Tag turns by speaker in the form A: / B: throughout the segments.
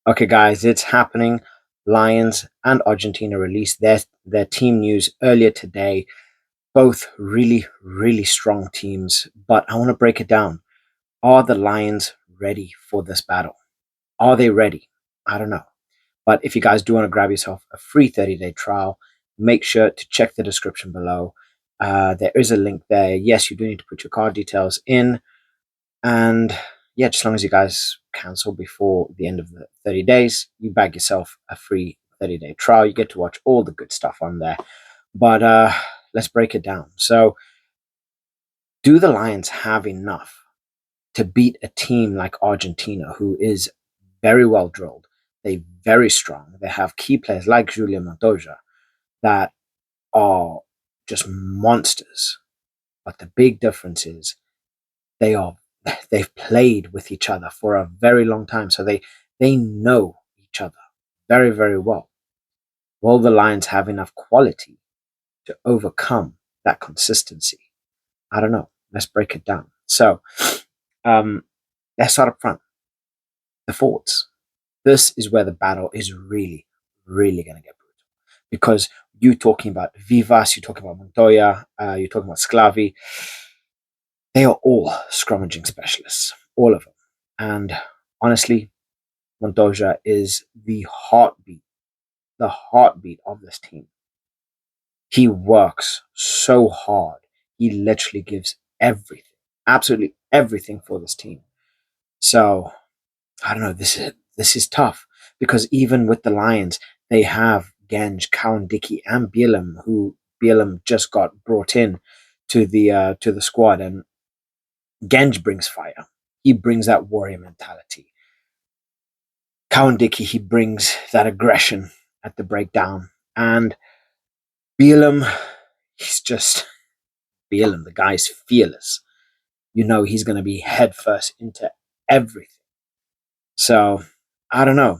A: Okay, guys, it's happening. Lions and Argentina released their team news earlier today. Both really, really strong teams, but I want to break it down. Are the Lions ready for this battle? Are they ready? I don't know. But if you guys do want to grab yourself a free 30-day trial, make sure to check the description below. There is a link there. Yes, you do need to put your card details in. And yeah, just as long as you guys cancel before the end of the 30 days, you bag yourself a free 30-day trial. You get to watch all the good stuff on there. But let's break it down. So, do the Lions have enough to beat a team like Argentina, who is very well drilled? They're very strong. They have key players like Julian Montoya that are just monsters. But the big difference is they are they've played with each other for a very long time, so they know each other very, very well. Will the Lions have enough quality to overcome that consistency? I don't know. Let's break it down. So um, let's start up front. The forwards. This is where the battle is really, really going to get brutal, because you talking about Vivas, you talking about Montoya, you're talking about Sclavi. They are all scrummaging specialists, all of them. And honestly, Montoya is the heartbeat of this team. He works so hard. He literally gives everything, absolutely everything for this team. So I don't know. This is tough because even with the Lions, they have Genge, Cowan, Dickey, and Bielam, who Bielam just got brought in to the squad, and Genge brings fire. He brings that warrior mentality. Cowan Dickey, he brings that aggression at the breakdown, and Bielam, he's just Bielam. The guy's fearless. You know he's going to be headfirst into everything. So I don't know.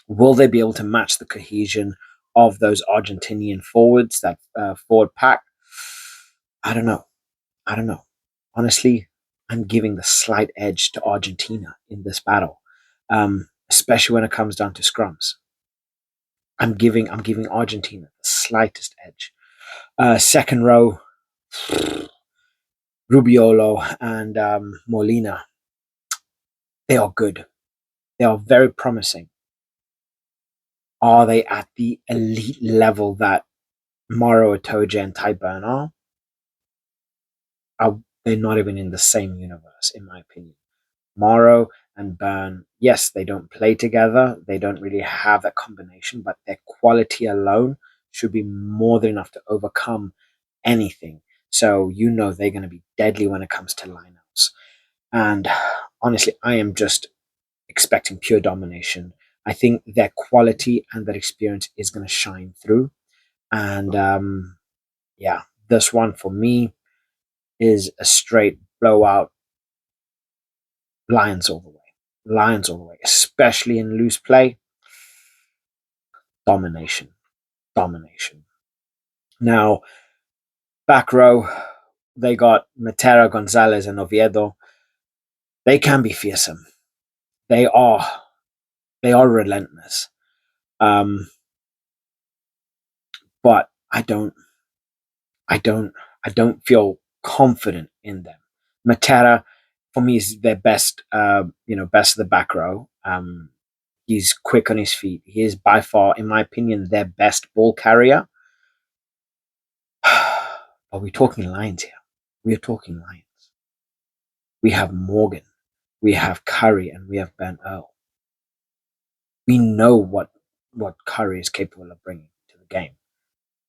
A: Will they be able to match the cohesion of those Argentinian forwards, that forward pack? I don't know. I don't know. Honestly, I'm giving the slight edge to Argentina in this battle, especially when it comes down to scrums. I'm giving Argentina the slightest edge. Second row, Rubiolo and Molina. They are good. They are very promising. Are they at the elite level that Maro Itoje and Ty Burn are? They're not even in the same universe, in my opinion. Morrow and Burn, yes, they don't play together. They don't really have that combination, but their quality alone should be more than enough to overcome anything. So you know they're going to be deadly when it comes to lineups. And honestly, I am just expecting pure domination. I think their quality and their experience is going to shine through. And yeah, this one for me is a straight blowout. Lions all the way. Lions all the way, especially in loose play. Domination. Domination. Now, back row, they got Matera, Gonzalez, and Oviedo. They can be fearsome. They are. They are relentless. Um, but I don't. I don't feel confident in them. Matera, for me, is their best. Best of the back row. He's quick on his feet. He is by far, in my opinion, their best ball carrier. But we're talking Lions here. We are talking Lions. We have Morgan, we have Curry, and we have Ben Earl. We know what Curry is capable of bringing to the game.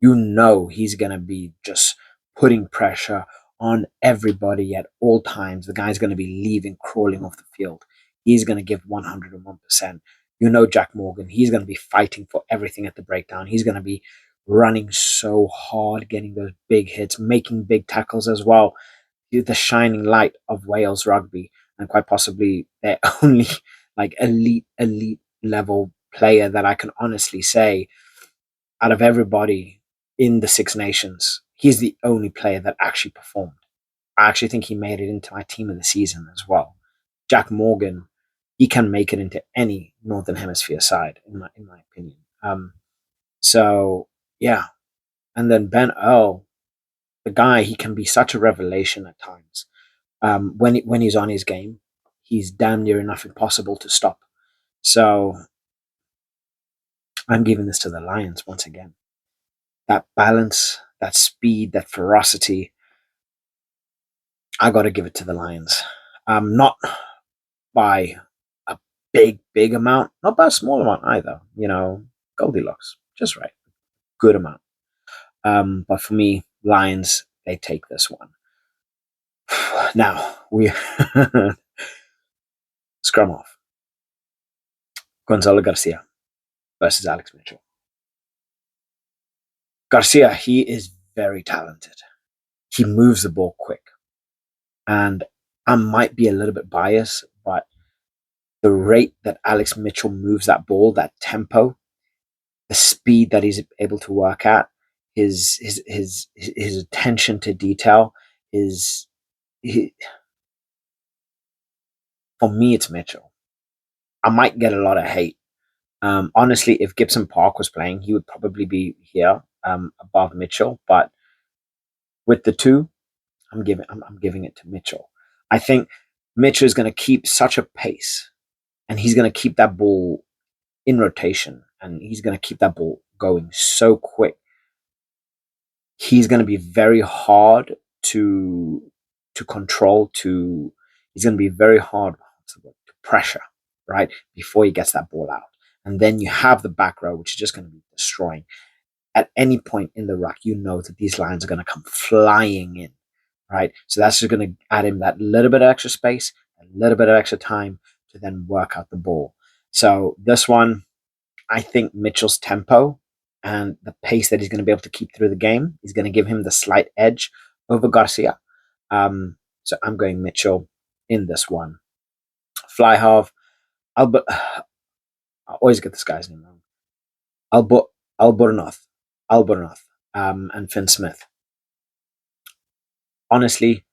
A: You know he's going to be just putting pressure on everybody at all times. The guy's going to be leaving, crawling off the field. He's going to give 101%. You know Jack Morgan, he's going to be fighting for everything at the breakdown. He's going to be running so hard, getting those big hits, making big tackles as well. The shining light of Wales rugby, and quite possibly their only like elite level player that I can honestly say out of everybody in the Six Nations, he's the only player that actually performed. I actually think he made it into my team of the season as well. Jack Morgan, he can make it into any Northern Hemisphere side, in my opinion. So yeah, and then Ben Earl, the guy, he can be such a revelation at times. When he's on his game, he's damn near enough impossible to stop. So I'm giving this to the Lions once again. That balance, that speed, that ferocity, I got to give it to the Lions. Not by a big amount, not by a small amount either. Goldilocks, just right, good amount. But for me, Lions, they take this one. Now we scrum off. Gonzalo Garcia versus Alex Mitchell. Garcia, he is very talented. He moves the ball quick. And I might be a little bit biased, but the rate that Alex Mitchell moves that ball, that tempo, the speed that he's able to work at, his attention to detail is he, for me, it's Mitchell. I might get a lot of hate. Honestly, if Gibson Park was playing, he would probably be here above Mitchell. But with the two, I'm giving it to Mitchell. I think Mitchell is going to keep such a pace, and he's going to keep that ball in rotation, and he's going to keep that ball going so quick. He's going to be very hard to control. He's going to be very hard to pressure, right, before he gets that ball out. And then you have the back row, which is just going to be destroying. At any point in the ruck, you know that these lines are going to come flying in, right? So that's just going to add him that little bit of extra space, a little bit of extra time to then work out the ball. So this one, I think Mitchell's tempo and the pace that he's going to be able to keep through the game is going to give him the slight edge over Garcia. So I'm going Mitchell in this one. Fly half, Albert. I always get this guy's name wrong. Albert Albornoz, Albornoz, and Finn Smith. Honestly,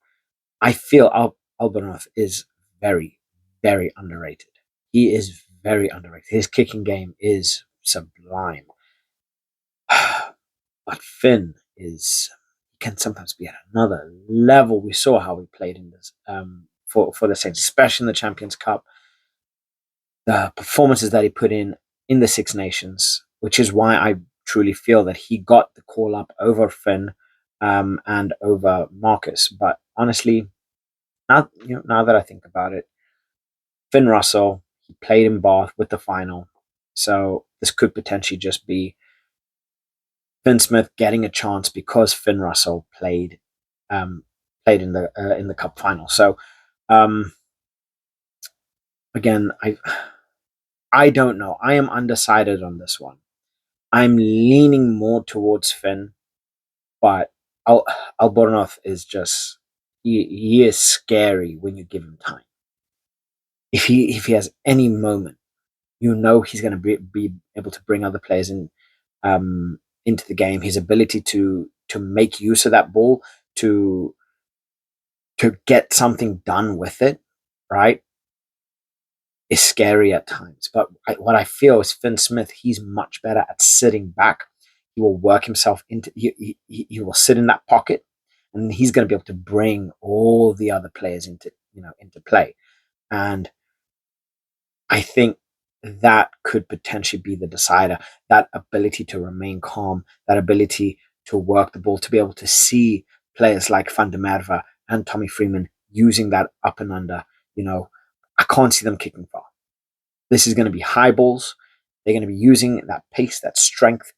A: I feel Albornoz is very, very underrated. He is very underrated. His kicking game is sublime. But Finn can sometimes be at another level. We saw how he played in this for the Saints, especially in the Champions Cup. The performances that he put in the Six Nations, which is why I truly feel that he got the call up over Finn and over Marcus. But honestly, now that I think about it, Finn Russell, he played in Bath with the final, so this could potentially just be Finn Smith getting a chance because Finn Russell played in the cup final. So um, again, I don't know. I am undecided on this one. I'm leaning more towards Finn, but Albornoz is just he is scary when you give him time. If he has any moment, he's going to be able to bring other players into the game. His ability to make use of that ball to get something done with it, right, is scary at times. But what I feel is Finn Smith, he's much better at sitting back. He will work himself into, he will sit in that pocket, and he's going to be able to bring all the other players into play. And I think that could potentially be the decider. That ability to remain calm, that ability to work the ball, to be able to see players like Van der Merwe and Tommy Freeman using that up and under. I can't see them kicking far. This is going to be high balls. They're going to be using that pace, that strength,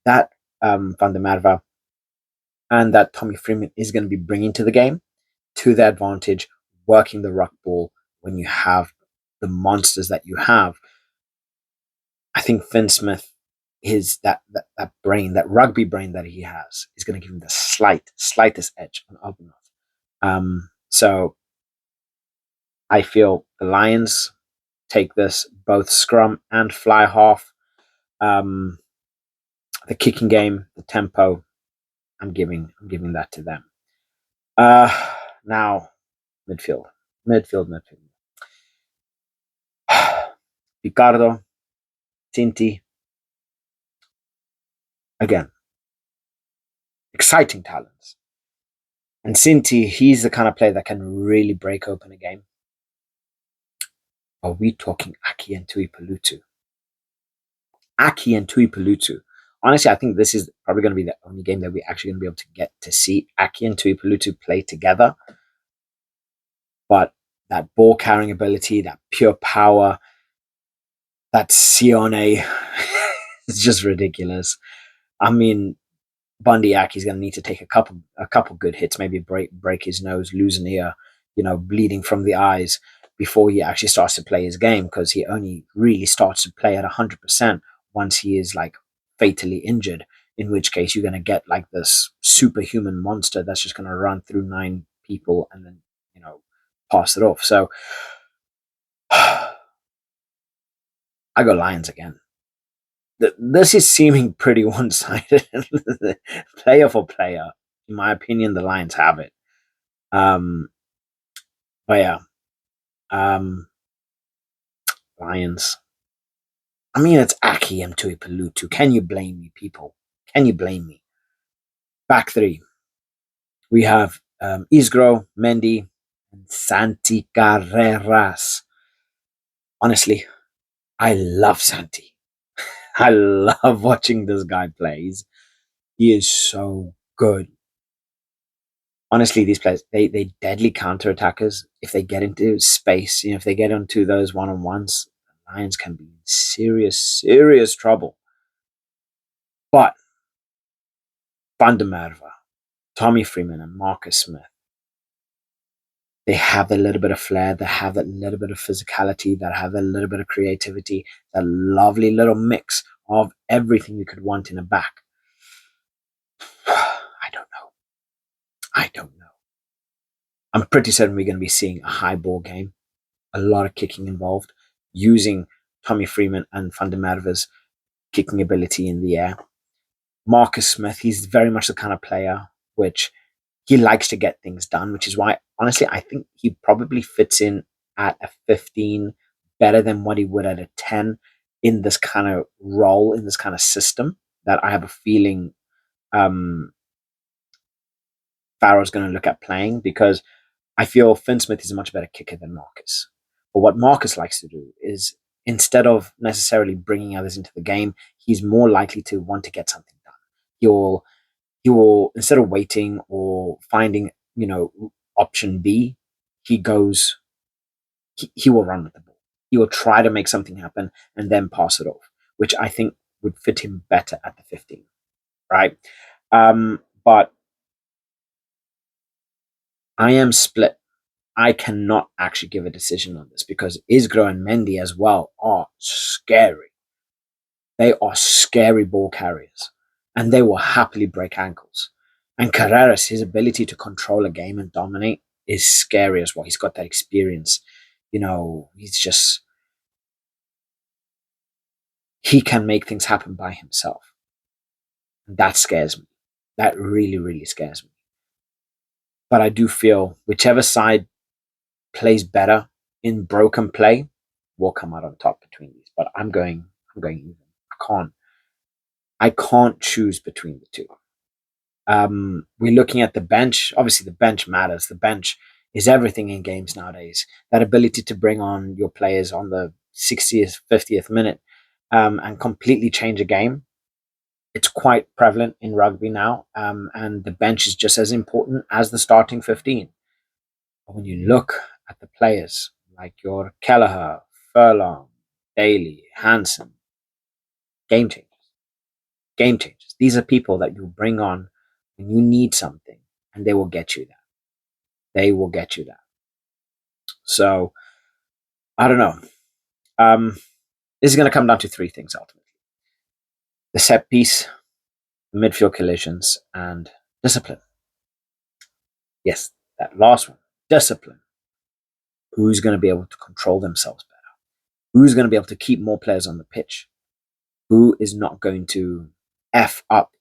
A: that Van der Merwe and that Tommy Freeman is going to be bringing to the game to their advantage, working the ruck ball when you have the monsters that you have. I think Finn Smith, that brain, that rugby brain that he has, is going to give him the slightest edge on Albanov. So I feel the Lions take this, both scrum and fly half. The kicking game, the tempo, I'm giving that to them. Now midfield. Picardo, Tinti, again, exciting talents. And Cinti, he's the kind of player that can really break open a game. Are we talking Aki and Tui Palutu? Aki and Tui Palutu. Honestly, I think this is probably going to be the only game that we're actually going to be able to get to see Aki and Tui Palutu play together. But that ball carrying ability, that pure power, that Sione is just ridiculous. I mean, Bundy Aki's going to need to take a couple good hits, maybe break his nose, lose an ear, bleeding from the eyes before he actually starts to play his game, because he only really starts to play at 100% once he is like fatally injured. In which case, you're going to get like this superhuman monster that's just going to run through 9 people and then pass it off. So I go Lions again. This is seeming pretty one-sided, player for player. In my opinion, the Lions have it. Um, but yeah, um, Lions. I mean, it's Aki Mtui Palutu. Can you blame me, people? Can you blame me? Back three. We have Isgro, Mendy, and Santi Carreras. Honestly, I love Santi. I love watching this guy play. He is so good. Honestly, these players, they deadly counter attackers. If they get into space, if they get into those one-on-ones, the Lions can be in serious, serious trouble. But Van der Merwe, Tommy Freeman, and Marcus Smith, they have a little bit of flair, they have a little bit of physicality, they have a little bit of creativity, that lovely little mix of everything you could want in a back. I don't know. I don't know. I'm pretty certain we're going to be seeing a high ball game, a lot of kicking involved, using Tommy Freeman and Van der Merwe's kicking ability in the air. Marcus Smith, he's very much the kind of player which he likes to get things done, which is why, honestly, I think he probably fits in at a 15 better than what he would at a 10 in this kind of role, in this kind of system that I have a feeling Farrell's going to look at playing, because I feel Finn Smith is a much better kicker than Marcus. But what Marcus likes to do is, instead of necessarily bringing others into the game, he's more likely to want to get something done. He will instead of waiting or finding option B, he goes he will run with the ball. He will try to make something happen and then pass it off, which I think would fit him better at the 15, right? But I am split. I cannot actually give a decision on this, because Isgro and Mendy as well are scary. They are scary ball carriers, and they will happily break ankles. And Carreras, his ability to control a game and dominate is scary as well. He's got that experience. He can make things happen by himself. That scares me. That really, really scares me. But I do feel whichever side plays better in broken play will come out on top between these. But I'm going even. I can't choose between the two. We're looking at the bench. Obviously, the bench matters. The bench is everything in games nowadays. That ability to bring on your players on the 60th, 50th minute, and completely change a game. It's quite prevalent in rugby now, and the bench is just as important as the starting 15. But when you look at the players like your Kelleher, Furlong, Daly, Hansen, game changers. Game changers. These are people that you bring on when you need something, and they will get you that. They will get you that. So I don't know. This is going to come down to 3 things ultimately: the set piece, the midfield collisions, and discipline. Yes, that last one, discipline. Who's going to be able to control themselves better? Who's going to be able to keep more players on the pitch? Who is not going to F up?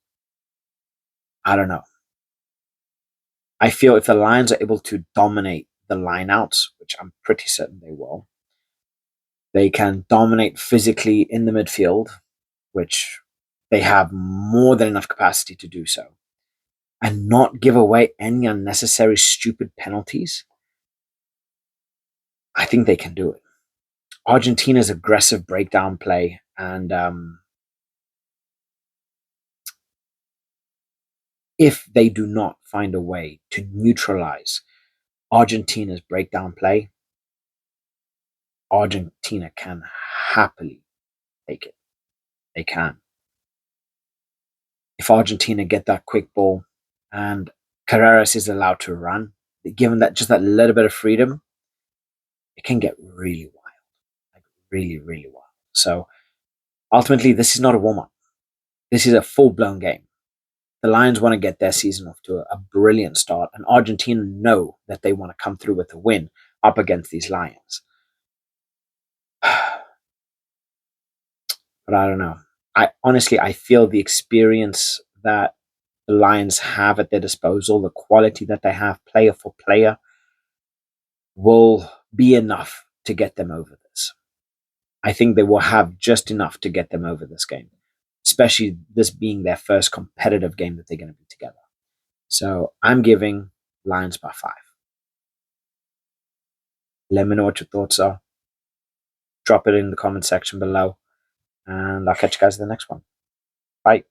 A: I don't know. I feel if the Lions are able to dominate the lineouts, which I'm pretty certain they will, They can dominate physically in the midfield, which they have more than enough capacity to do so, and not give away any unnecessary stupid penalties. I think they can do it. Argentina's aggressive breakdown play and if they do not find a way to neutralize Argentina's breakdown play, Argentina can happily take it. They can. If Argentina get that quick ball and Carreras is allowed to run, given that just that little bit of freedom, it can get really wild, like really, really wild. So ultimately, this is not a warm up. This is a full blown game. The Lions want to get their season off to a brilliant start, and Argentina know that they want to come through with a win up against these Lions. But I don't know. I feel the experience that the Lions have at their disposal, the quality that they have, player for player, will be enough to get them over this. I think they will have just enough to get them over this game, especially this being their first competitive game that they're going to be together. So I'm giving Lions by 5. Let me know what your thoughts are. Drop it in the comment section below, and I'll catch you guys in the next one. Bye.